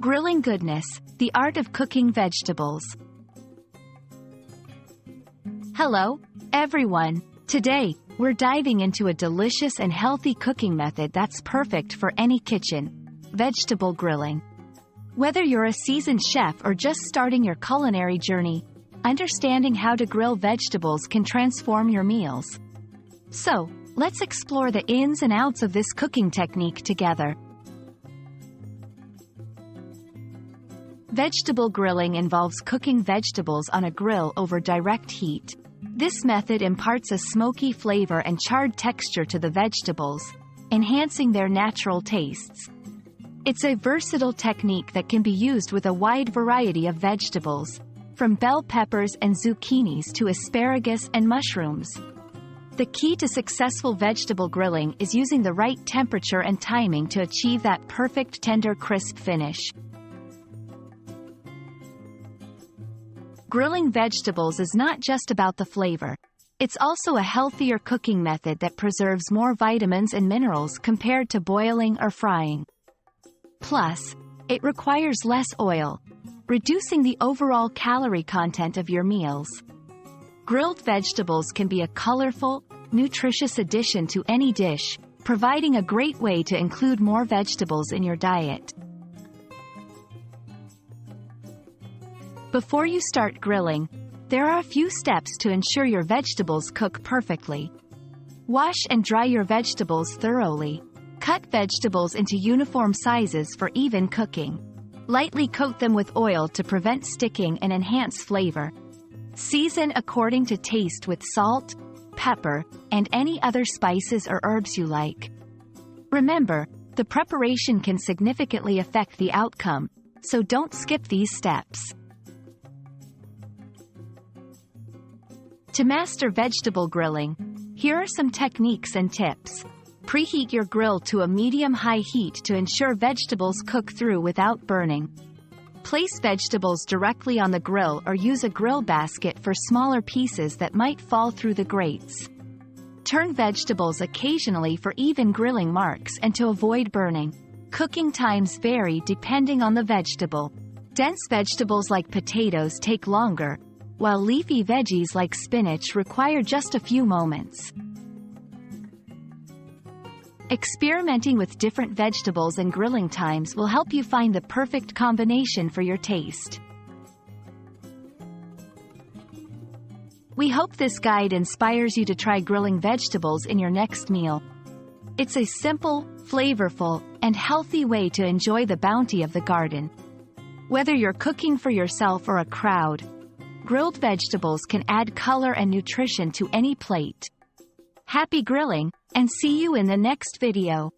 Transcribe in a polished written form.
Grilling goodness, the art of cooking vegetables. Hello, everyone. Today, we're diving into a delicious and healthy cooking method that's perfect for any kitchen: vegetable grilling. Whether you're a seasoned chef or just starting your culinary journey, understanding how to grill vegetables can transform your meals. So, let's explore the ins and outs of this cooking technique together. Vegetable grilling involves cooking vegetables on a grill over direct heat. This method imparts a smoky flavor and charred texture to the vegetables, enhancing their natural tastes. It's a versatile technique that can be used with a wide variety of vegetables, from bell peppers and zucchinis to asparagus and mushrooms. The key to successful vegetable grilling is using the right temperature and timing to achieve that perfect tender, crisp finish. Grilling vegetables is not just about the flavor. It's also a healthier cooking method that preserves more vitamins and minerals compared to boiling or frying. Plus, it requires less oil, reducing the overall calorie content of your meals. Grilled vegetables can be a colorful, nutritious addition to any dish, providing a great way to include more vegetables in your diet. Before you start grilling, there are a few steps to ensure your vegetables cook perfectly. Wash and dry your vegetables thoroughly. Cut vegetables into uniform sizes for even cooking. Lightly coat them with oil to prevent sticking and enhance flavor. Season according to taste with salt, pepper, and any other spices or herbs you like. Remember, the preparation can significantly affect the outcome, so don't skip these steps. To master vegetable grilling, here are some techniques and tips. Preheat your grill to a medium-high heat to ensure vegetables cook through without burning. Place vegetables directly on the grill or use a grill basket for smaller pieces that might fall through the grates. Turn vegetables occasionally for even grilling marks and to avoid burning. Cooking times vary depending on the vegetable. Dense vegetables like potatoes take longer, while leafy veggies like spinach require just a few moments. Experimenting with different vegetables and grilling times will help you find the perfect combination for your taste. We hope this guide inspires you to try grilling vegetables in your next meal. It's a simple, flavorful, and healthy way to enjoy the bounty of the garden. Whether you're cooking for yourself or a crowd, grilled vegetables can add color and nutrition to any plate. Happy grilling, and see you in the next video.